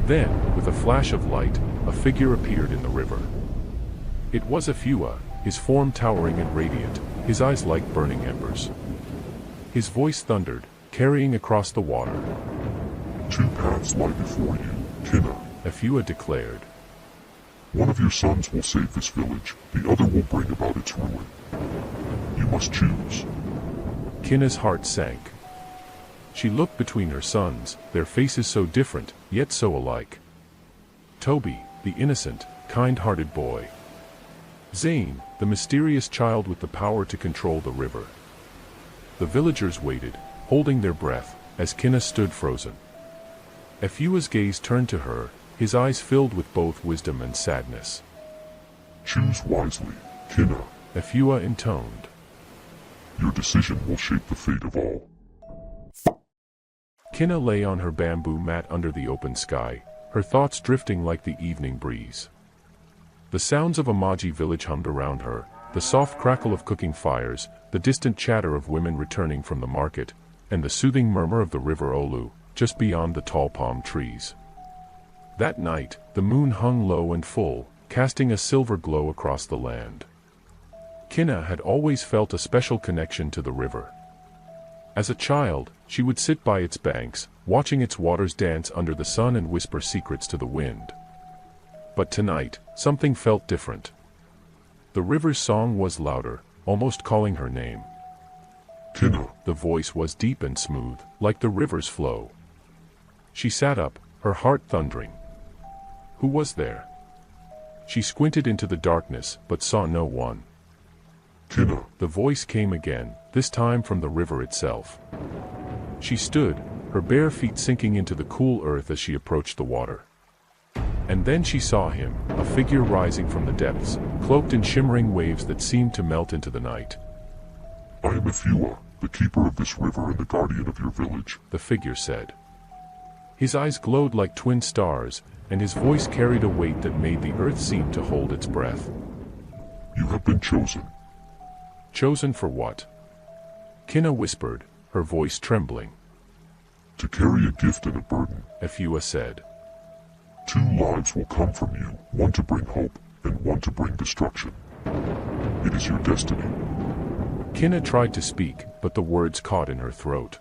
Then, with a flash of light, a figure appeared in the river. It was Afua, his form towering and radiant, his eyes like burning embers. His voice thundered, carrying across the water. Two paths lie before you, Kinna, Afua declared. One of your sons will save this village, the other will bring about its ruin. You must choose. Kinna's heart sank. She looked between her sons, their faces so different, yet so alike. Toby, the innocent, kind-hearted boy. Zane, the mysterious child with the power to control the river. The villagers waited, holding their breath, as Kinna stood frozen. Afua's gaze turned to her, his eyes filled with both wisdom and sadness. Choose wisely, Kinna, Afua intoned. Your decision will shape the fate of all. Kinna lay on her bamboo mat under the open sky, her thoughts drifting like the evening breeze. The sounds of Amaji village hummed around her, the soft crackle of cooking fires, the distant chatter of women returning from the market, and the soothing murmur of the river Olu, just beyond the tall palm trees. That night, the moon hung low and full, casting a silver glow across the land. Kinna had always felt a special connection to the river. As a child, she would sit by its banks, watching its waters dance under the sun and whisper secrets to the wind. But tonight, something felt different. The river's song was louder, almost calling her name. Kinna. The voice was deep and smooth, like the river's flow. She sat up, her heart thundering. Who was there? She squinted into the darkness, but saw no one. Kinna. The voice came again, this time from the river itself. She stood, her bare feet sinking into the cool earth as she approached the water. And then she saw him, a figure rising from the depths, cloaked in shimmering waves that seemed to melt into the night. I am Afua, the keeper of this river and the guardian of your village, the figure said. His eyes glowed like twin stars, and his voice carried a weight that made the earth seem to hold its breath. You have been chosen. Chosen for what? Kinna whispered, her voice trembling. To carry a gift and a burden, Afua said. 2 lives will come from you, one to bring hope, and one to bring destruction. It is your destiny. Kinna tried to speak, but the words caught in her throat.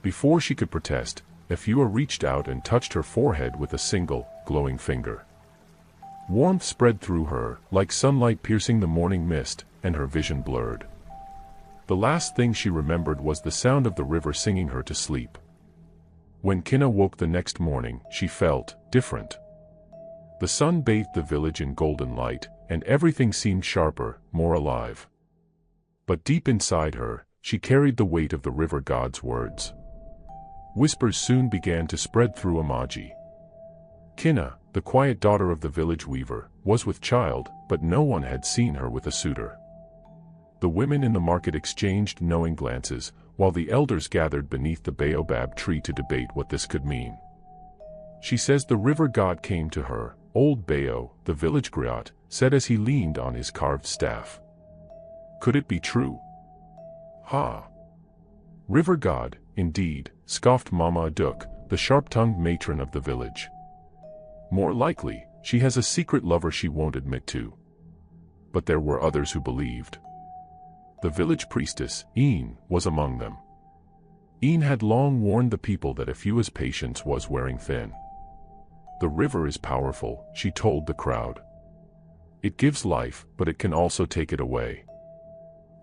Before she could protest, Afua reached out and touched her forehead with a single, glowing finger. Warmth spread through her, like sunlight piercing the morning mist, and her vision blurred. The last thing she remembered was the sound of the river singing her to sleep. When Kinna woke the next morning, she felt different. The sun bathed the village in golden light, and everything seemed sharper, more alive. But deep inside her, she carried the weight of the river god's words. Whispers soon began to spread through Amaji. Kinna, the quiet daughter of the village weaver, was with child, but no one had seen her with a suitor. The women in the market exchanged knowing glances, while the elders gathered beneath the baobab tree to debate what this could mean. She says the river god came to her, old Bao, the village griot, said as he leaned on his carved staff. Could it be true? Ha! River god, indeed, scoffed Mama Aduk, the sharp-tongued matron of the village. More likely, she has a secret lover she won't admit to. But there were others who believed. The village priestess, Een, was among them. Een had long warned the people that Afua's patience was wearing thin. The river is powerful, she told the crowd. It gives life, but it can also take it away.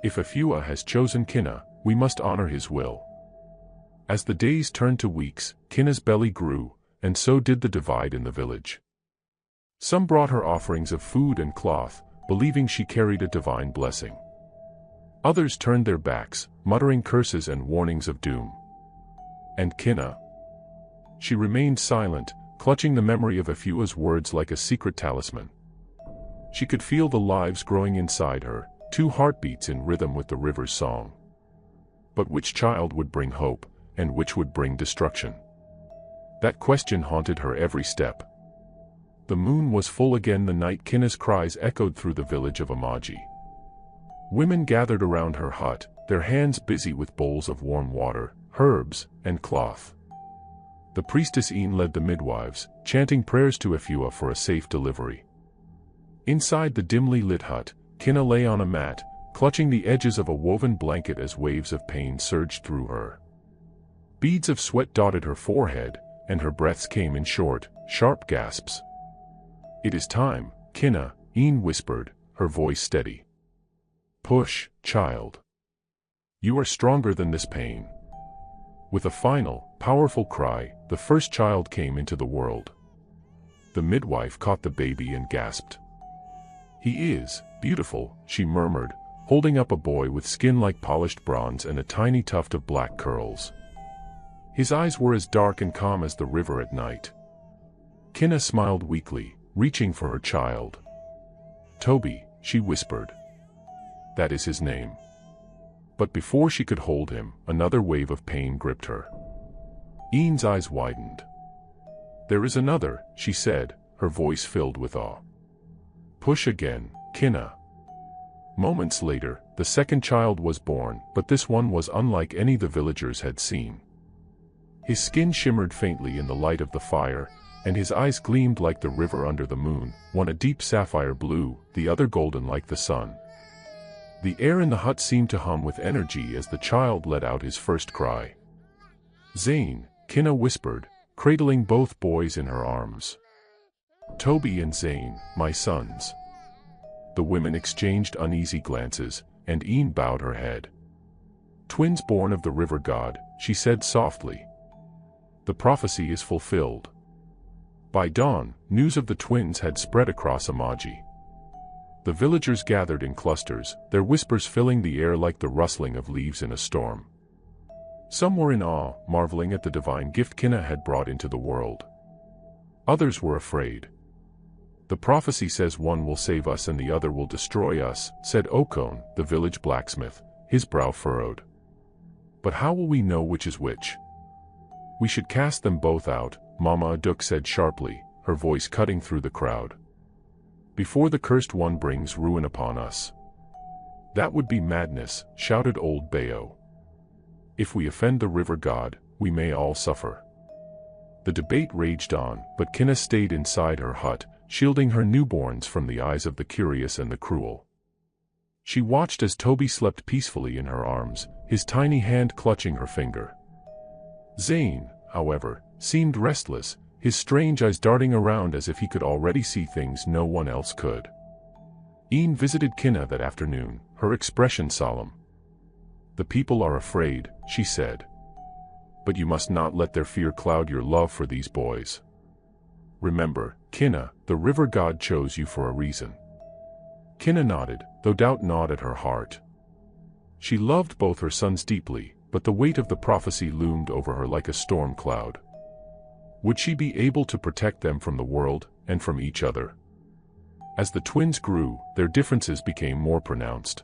If Afua has chosen Kinna, we must honor his will. As the days turned to weeks, Kinna's belly grew, and so did the divide in the village. Some brought her offerings of food and cloth, believing she carried a divine blessing. Others turned their backs, muttering curses and warnings of doom. And Kinna? She remained silent, clutching the memory of Afua's words like a secret talisman. She could feel the lives growing inside her, 2 heartbeats in rhythm with the river's song. But which child would bring hope, and which would bring destruction? That question haunted her every step. The moon was full again the night Kinna's cries echoed through the village of Amaji. Women gathered around her hut, their hands busy with bowls of warm water, herbs, and cloth. The priestess Een led the midwives, chanting prayers to Efua for a safe delivery. Inside the dimly lit hut, Kinna lay on a mat, clutching the edges of a woven blanket as waves of pain surged through her. Beads of sweat dotted her forehead, and her breaths came in short, sharp gasps. "It is time, Kinna," Een whispered, her voice steady. "Push, child. You are stronger than this pain." With a final, powerful cry, the first child came into the world. The midwife caught the baby and gasped. "He is beautiful," she murmured, holding up a boy with skin like polished bronze and a tiny tuft of black curls. His eyes were as dark and calm as the river at night. Kinna smiled weakly, reaching for her child. "Toby," she whispered. "That is his name." But before she could hold him, another wave of pain gripped her. Een's eyes widened. "There is another," she said, her voice filled with awe. "Push again, Kinna." Moments later, the second child was born, but this one was unlike any the villagers had seen. His skin shimmered faintly in the light of the fire, and his eyes gleamed like the river under the moon, one a deep sapphire blue, the other golden like the sun. The air in the hut seemed to hum with energy as the child let out his first cry. "Zane," Kinna whispered, cradling both boys in her arms. "Toby and Zane, my sons." The women exchanged uneasy glances, and Een bowed her head. "Twins born of the river god," she said softly. "The prophecy is fulfilled." By dawn, news of the twins had spread across Amaji. The villagers gathered in clusters, their whispers filling the air like the rustling of leaves in a storm. Some were in awe, marveling at the divine gift Kinna had brought into the world. Others were afraid. "The prophecy says one will save us and the other will destroy us," said Okon, the village blacksmith, his brow furrowed. "But how will we know which is which?" "We should cast them both out," Mama Aduk said sharply, her voice cutting through the crowd. "Before the cursed one brings ruin upon us." "That would be madness," shouted old Bayo. "If we offend the river god, we may all suffer." The debate raged on, but Kinna stayed inside her hut, shielding her newborns from the eyes of the curious and the cruel. She watched as Toby slept peacefully in her arms, his tiny hand clutching her finger. Zane, however, seemed restless, his strange eyes darting around as if he could already see things no one else could. Een visited Kinna that afternoon, her expression solemn. "The people are afraid," she said. "But you must not let their fear cloud your love for these boys. Remember, Kinna, the river god chose you for a reason." Kinna nodded, though doubt gnawed at her heart. She loved both her sons deeply, but the weight of the prophecy loomed over her like a storm cloud. Would she be able to protect them from the world, and from each other? As the twins grew, their differences became more pronounced.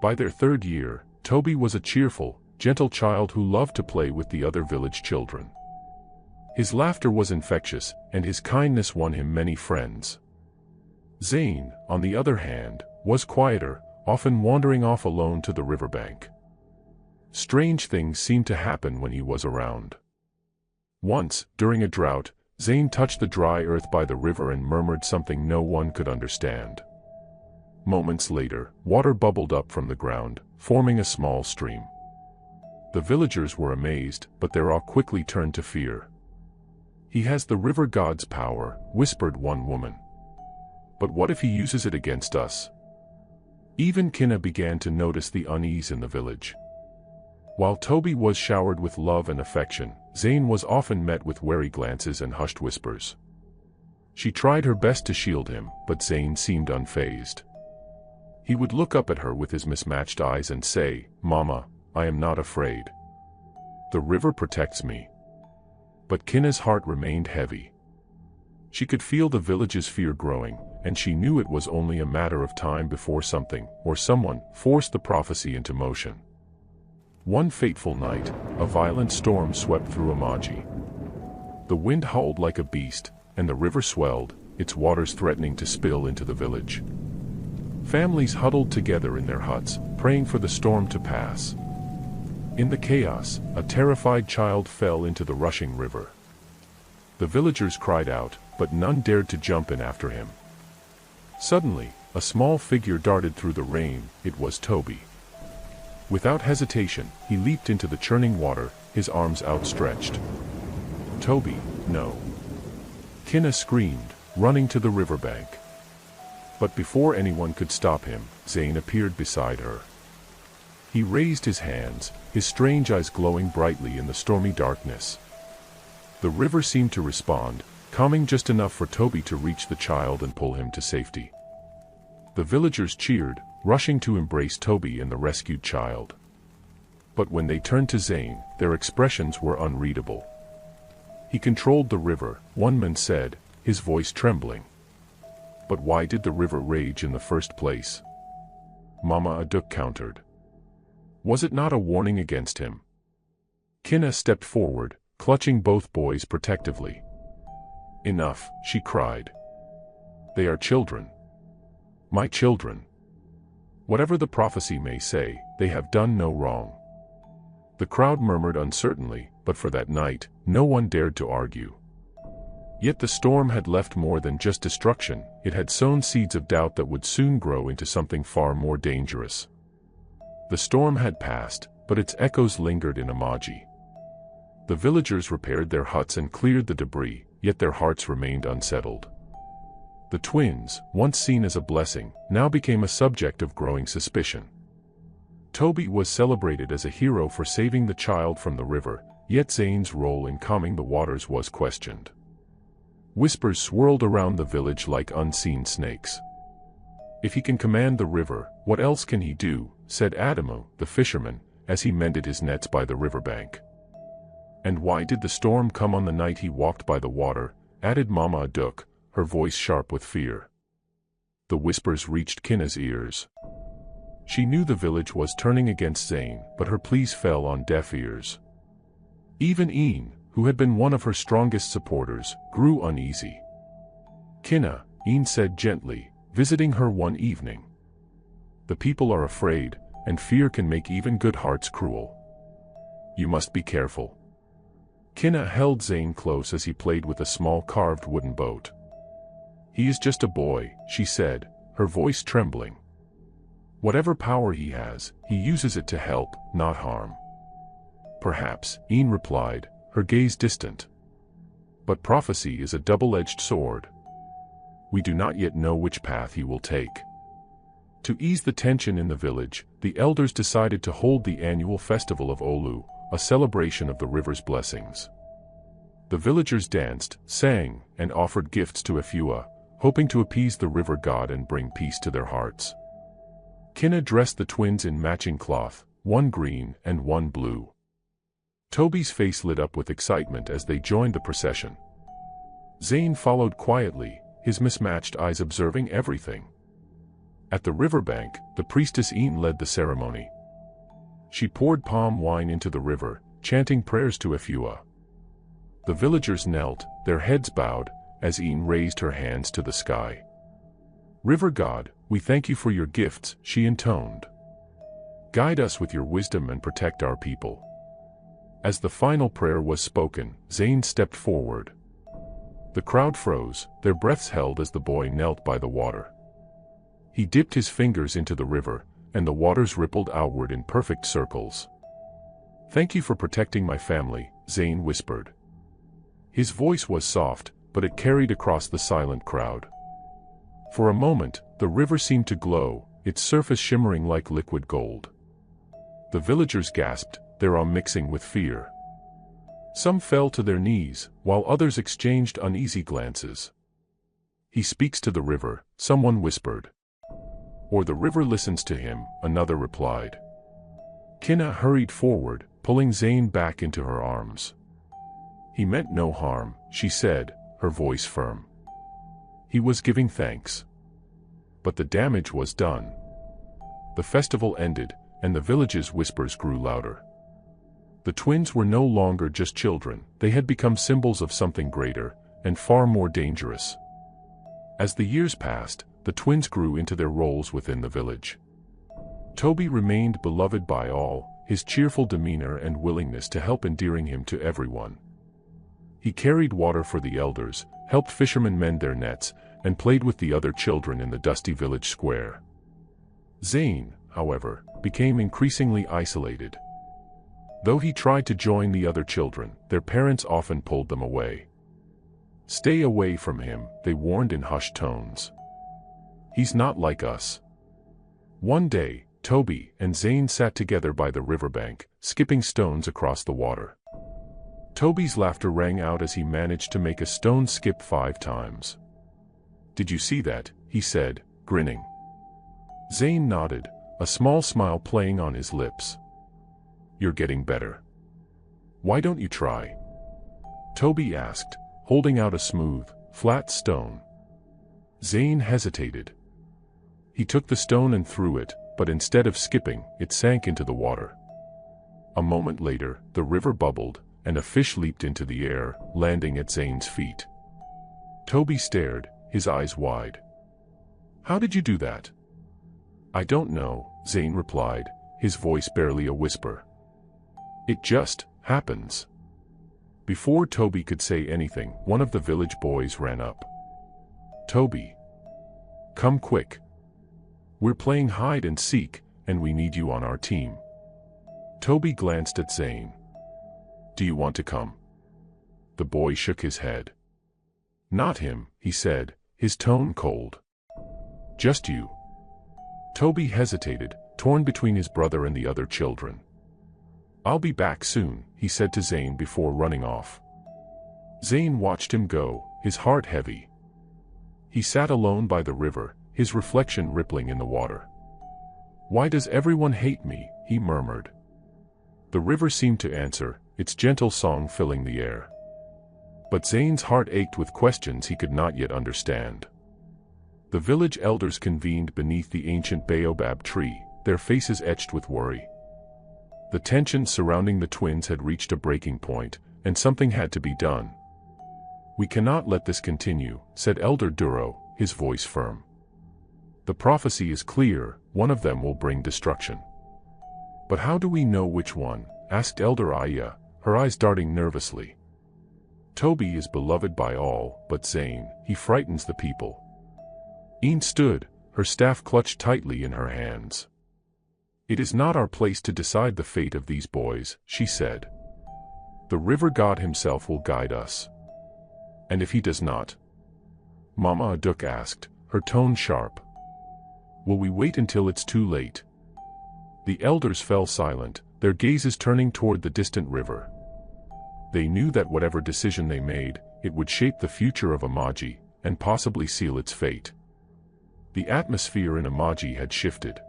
By their third year, Toby was a cheerful, gentle child who loved to play with the other village children. His laughter was infectious, and his kindness won him many friends. Zane, on the other hand, was quieter, often wandering off alone to the riverbank. Strange things seemed to happen when he was around. Once, during a drought, Zane touched the dry earth by the river and murmured something no one could understand. Moments later, water bubbled up from the ground, forming a small stream. The villagers were amazed, but their awe quickly turned to fear. "He has the river god's power," whispered one woman. "But what if he uses it against us?" Even Kinna began to notice the unease in the village. While Toby was showered with love and affection, Zane was often met with wary glances and hushed whispers. She tried her best to shield him, but Zane seemed unfazed. He would look up at her with his mismatched eyes and say, "Mama, I am not afraid. The river protects me." But Kinna's heart remained heavy. She could feel the village's fear growing, and she knew it was only a matter of time before something, or someone, forced the prophecy into motion. One fateful night, a violent storm swept through Amaji. The wind howled like a beast, and the river swelled, its waters threatening to spill into the village. Families huddled together in their huts, praying for the storm to pass. In the chaos, a terrified child fell into the rushing river. The villagers cried out, but none dared to jump in after him. Suddenly, a small figure darted through the rain. It was Toby. Without hesitation, he leaped into the churning water, his arms outstretched. "Toby, no!" Kinna screamed, running to the riverbank. But before anyone could stop him, Zane appeared beside her. He raised his hands, his strange eyes glowing brightly in the stormy darkness. The river seemed to respond, calming just enough for Toby to reach the child and pull him to safety. The villagers cheered, rushing to embrace Toby and the rescued child. But when they turned to Zane, their expressions were unreadable. "He controlled the river," one man said, his voice trembling. "But why did the river rage in the first place?" Mama Aduk countered. "Was it not a warning against him?" Kinna stepped forward, clutching both boys protectively. "Enough," she cried. "They are children. My children. Whatever the prophecy may say, they have done no wrong." The crowd murmured uncertainly, but for that night, no one dared to argue. Yet the storm had left more than just destruction, it had sown seeds of doubt that would soon grow into something far more dangerous. The storm had passed, but its echoes lingered in Amaji. The villagers repaired their huts and cleared the debris, yet their hearts remained unsettled. The twins, once seen as a blessing, now became a subject of growing suspicion. Toby was celebrated as a hero for saving the child from the river, yet Zane's role in calming the waters was questioned. Whispers swirled around the village like unseen snakes. "If he can command the river, what else can he do?" said Adamu, the fisherman, as he mended his nets by the riverbank. "And why did the storm come on the night he walked by the water?" added Mama Aduk, her voice sharp with fear. The whispers reached Kinna's ears. She knew the village was turning against Zane, but her pleas fell on deaf ears. Even Een, who had been one of her strongest supporters, grew uneasy. "Kinna," Een said gently, visiting her one evening. "The people are afraid, and fear can make even good hearts cruel. You must be careful." Kinna held Zane close as he played with a small carved wooden boat. "He is just a boy," she said, her voice trembling. "Whatever power he has, he uses it to help, not harm." "Perhaps," Een replied, her gaze distant. "But prophecy is a double-edged sword. We do not yet know which path he will take." To ease the tension in the village, the elders decided to hold the annual festival of Olu, a celebration of the river's blessings. The villagers danced, sang, and offered gifts to Efua, hoping to appease the river god and bring peace to their hearts. Kinna dressed the twins in matching cloth, one green and one blue. Toby's face lit up with excitement as they joined the procession. Zane followed quietly, his mismatched eyes observing everything. At the riverbank, the priestess Een led the ceremony. She poured palm wine into the river, chanting prayers to Efua. The villagers knelt, their heads bowed, as Een raised her hands to the sky. "River God, we thank you for your gifts," she intoned. "Guide us with your wisdom and protect our people." As the final prayer was spoken, Zane stepped forward. The crowd froze, their breaths held as the boy knelt by the water. He dipped his fingers into the river, and the waters rippled outward in perfect circles. "Thank you for protecting my family," Zane whispered. His voice was soft, but it carried across the silent crowd. For a moment, the river seemed to glow, its surface shimmering like liquid gold. The villagers gasped, their awe mixing with fear. Some fell to their knees, while others exchanged uneasy glances. "He speaks to the river," someone whispered. "Or the river listens to him," another replied. Kinna hurried forward, pulling Zane back into her arms. "He meant no harm," she said, her voice firm. "He was giving thanks." But the damage was done. The festival ended, and the village's whispers grew louder. The twins were no longer just children, they had become symbols of something greater, and far more dangerous. As the years passed, the twins grew into their roles within the village. Toby remained beloved by all, his cheerful demeanor and willingness to help endearing him to everyone. He carried water for the elders, helped fishermen mend their nets, and played with the other children in the dusty village square. Zane, however, became increasingly isolated. Though he tried to join the other children, their parents often pulled them away. "Stay away from him," they warned in hushed tones. "He's not like us." One day, Toby and Zane sat together by the riverbank, skipping stones across the water. Toby's laughter rang out as he managed to make a stone skip 5 times. "Did you see that?" he said, grinning. Zane nodded, a small smile playing on his lips. "You're getting better. Why don't you try?" Toby asked, holding out a smooth, flat stone. Zane hesitated. He took the stone and threw it, but instead of skipping, it sank into the water. A moment later, the river bubbled, and a fish leaped into the air, landing at Zane's feet. Toby stared, his eyes wide. "How did you do that?" "I don't know," Zane replied, his voice barely a whisper. "It just happens." Before Toby could say anything, one of the village boys ran up. "Toby, come quick. We're playing hide and seek, and we need you on our team." Toby glanced at Zane. "Do you want to come?" The boy shook his head. "Not him," he said, his tone cold. "Just you." Toby hesitated, torn between his brother and the other children. "I'll be back soon," he said to Zane before running off. Zane watched him go, his heart heavy. He sat alone by the river, his reflection rippling in the water. "Why does everyone hate me?" he murmured. The river seemed to answer, its gentle song filling the air. But Zane's heart ached with questions he could not yet understand. The village elders convened beneath the ancient baobab tree, their faces etched with worry. The tension surrounding the twins had reached a breaking point, and something had to be done. "We cannot let this continue," said Elder Duro, his voice firm. "The prophecy is clear, one of them will bring destruction." "But how do we know which one?" asked Elder Aya, her eyes darting nervously. "Toby is beloved by all, but Zane, he frightens the people." Een stood, her staff clutched tightly in her hands. "It is not our place to decide the fate of these boys," she said. "The river god himself will guide us." "And if he does not?" Mama Aduk asked, her tone sharp. "Will we wait until it's too late?" The elders fell silent, their gazes turning toward the distant river. They knew that whatever decision they made, it would shape the future of Amaji, and possibly seal its fate. The atmosphere in Amaji had shifted.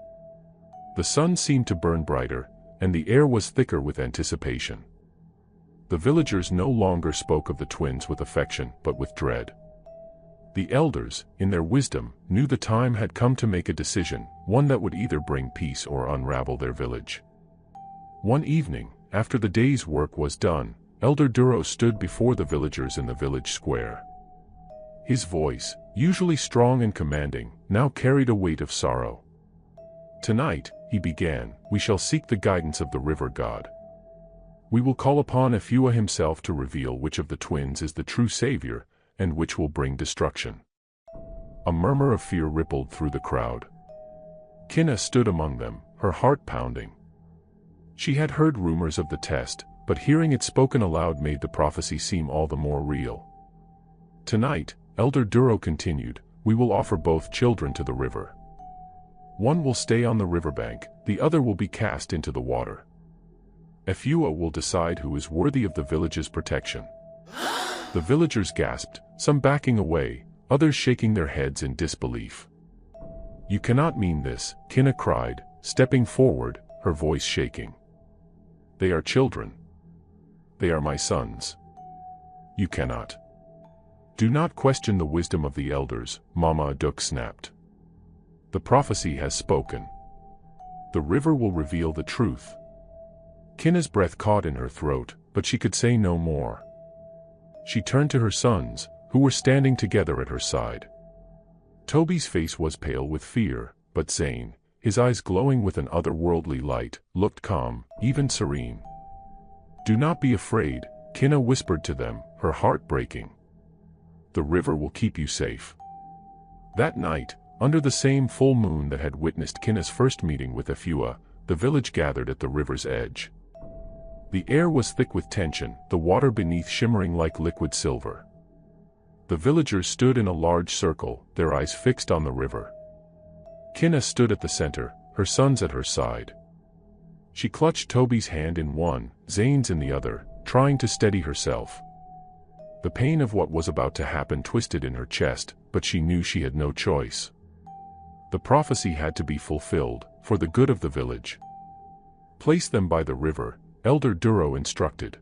The sun seemed to burn brighter, and the air was thicker with anticipation. The villagers no longer spoke of the twins with affection, but with dread. The elders, in their wisdom, knew the time had come to make a decision, one that would either bring peace or unravel their village. One evening, after the day's work was done, Elder Duro stood before the villagers in the village square. His voice, usually strong and commanding, now carried a weight of sorrow. "Tonight," he began, "we shall seek the guidance of the river god. We will call upon Efua himself to reveal which of the twins is the true savior, and which will bring destruction." A murmur of fear rippled through the crowd. Kinna stood among them, her heart pounding. She had heard rumors of the test, but hearing it spoken aloud made the prophecy seem all the more real. "Tonight," Elder Duro continued, "we will offer both children to the river. One will stay on the riverbank, the other will be cast into the water. Efua will decide who is worthy of the village's protection." The villagers gasped, some backing away, others shaking their heads in disbelief. "You cannot mean this," Kinna cried, stepping forward, her voice shaking. "They are children. They are my sons. You cannot." "Do not question the wisdom of the elders," Mama Aduk snapped. "The prophecy has spoken. The river will reveal the truth." Kinna's breath caught in her throat, but she could say no more. She turned to her sons, who were standing together at her side. Toby's face was pale with fear, but Zane, his eyes glowing with an otherworldly light, looked calm, even serene. "Do not be afraid," Kinna whispered to them, her heart breaking. "The river will keep you safe." That night, under the same full moon that had witnessed Kinna's first meeting with Efua, the village gathered at the river's edge. The air was thick with tension, the water beneath shimmering like liquid silver. The villagers stood in a large circle, their eyes fixed on the river. Kinna stood at the center, her sons at her side. She clutched Toby's hand in one, Zane's in the other, trying to steady herself. The pain of what was about to happen twisted in her chest, but she knew she had no choice. The prophecy had to be fulfilled, for the good of the village. "Place them by the river," Elder Duro instructed.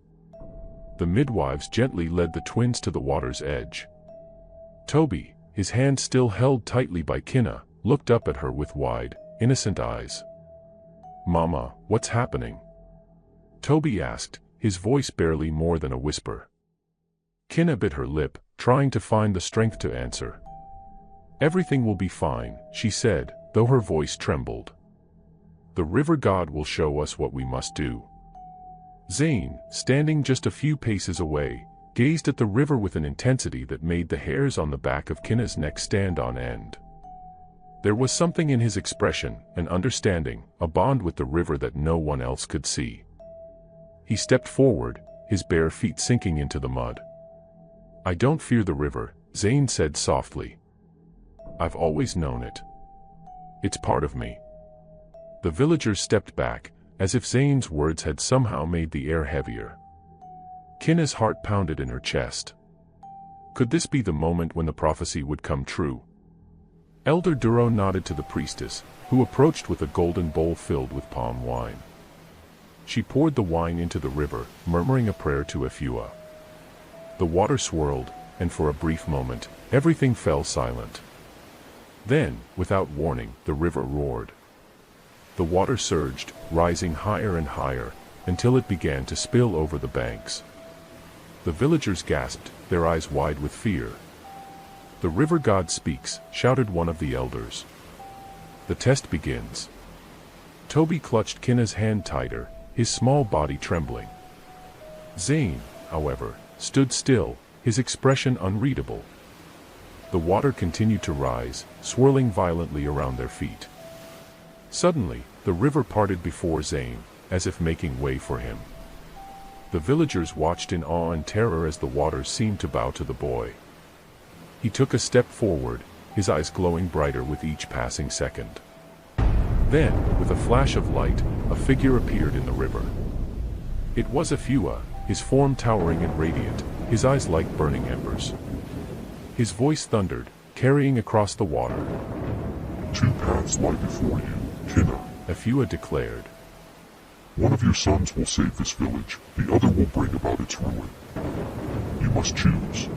The midwives gently led the twins to the water's edge. Toby, his hand still held tightly by Kinna, looked up at her with wide, innocent eyes. "Mama, what's happening?" Toby asked, his voice barely more than a whisper. Kinna bit her lip, trying to find the strength to answer. "Everything will be fine," she said, though her voice trembled. "The river god will show us what we must do." Zane, standing just a few paces away, gazed at the river with an intensity that made the hairs on the back of Kinna's neck stand on end. There was something in his expression, an understanding, a bond with the river that no one else could see. He stepped forward, his bare feet sinking into the mud. "I don't fear the river," Zane said softly. "I've always known it. It's part of me." The villagers stepped back, as if Zane's words had somehow made the air heavier. Kinna's heart pounded in her chest. Could this be the moment when the prophecy would come true? Elder Duro nodded to the priestess, who approached with a golden bowl filled with palm wine. She poured the wine into the river, murmuring a prayer to Efua. The water swirled, and for a brief moment, everything fell silent. Then, without warning, the river roared. The water surged, rising higher and higher, until it began to spill over the banks. The villagers gasped, their eyes wide with fear. "The river god speaks," shouted one of the elders. "The test begins." Toby clutched Kinna's hand tighter, his small body trembling. Zane, however, stood still, his expression unreadable. The water continued to rise, swirling violently around their feet. Suddenly, the river parted before Zane, as if making way for him. The villagers watched in awe and terror as the waters seemed to bow to the boy. He took a step forward, his eyes glowing brighter with each passing second. Then, with a flash of light, a figure appeared in the river. It was Efua, his form towering and radiant, his eyes like burning embers. His voice thundered, carrying across the water. "Two paths lie before you, Kinna," Efua declared. "One of your sons will save this village, the other will bring about its ruin. You must choose."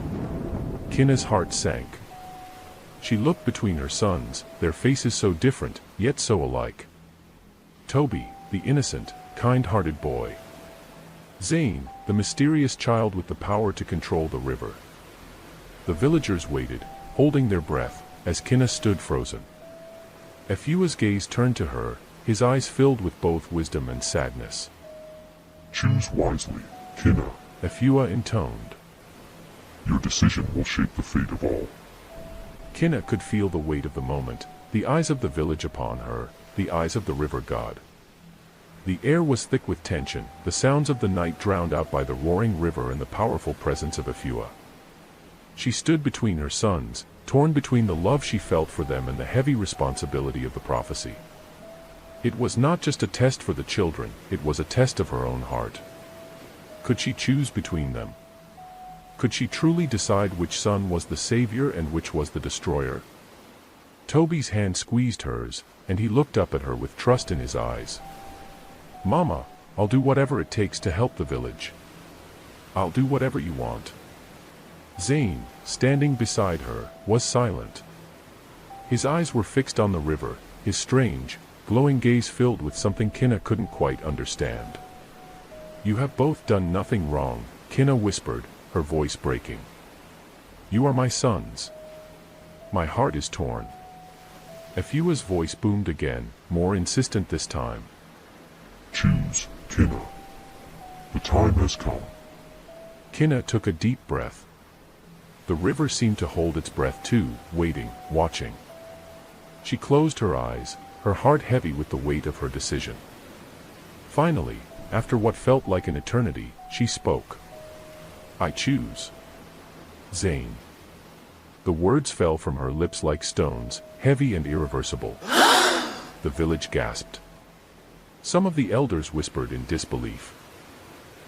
Kinna's heart sank. She looked between her sons, their faces so different, yet so alike. Toby, the innocent, kind-hearted boy. Zane, the mysterious child with the power to control the river. The villagers waited, holding their breath, as Kinna stood frozen. Efua's gaze turned to her, his eyes filled with both wisdom and sadness. "Choose wisely, Kinna," Efua intoned. "Your decision will shape the fate of all." Kinna could feel the weight of the moment, the eyes of the village upon her, the eyes of the river god. The air was thick with tension, the sounds of the night drowned out by the roaring river and the powerful presence of Efua. She stood between her sons, torn between the love she felt for them and the heavy responsibility of the prophecy. It was not just a test for the children, it was a test of her own heart. Could she choose between them? Could she truly decide which son was the savior and which was the destroyer? Toby's hand squeezed hers, and he looked up at her with trust in his eyes. "Mama, I'll do whatever it takes to help the village. I'll do whatever you want." Zane, standing beside her, was silent. His eyes were fixed on the river, his strange, glowing gaze filled with something Kinna couldn't quite understand. "You have both done nothing wrong," Kinna whispered, her voice breaking. "You are my sons. My heart is torn. Efua's voice boomed again, more insistent this time. Choose, Kina. The time has come. Kina took a deep breath. The river seemed to hold its breath too, waiting, watching. She closed her eyes, her heart heavy with the weight of her decision. Finally, after what felt like an eternity, she spoke. I choose. Zane. The words fell from her lips like stones, heavy and irreversible. The village gasped. Some of the elders whispered in disbelief.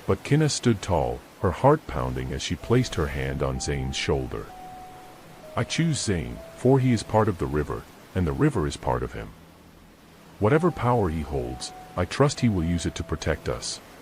But Kina stood tall, her heart pounding as she placed her hand on Zane's shoulder. I choose Zane, for he is part of the river, and the river is part of him. Whatever power he holds, I trust he will use it to protect us,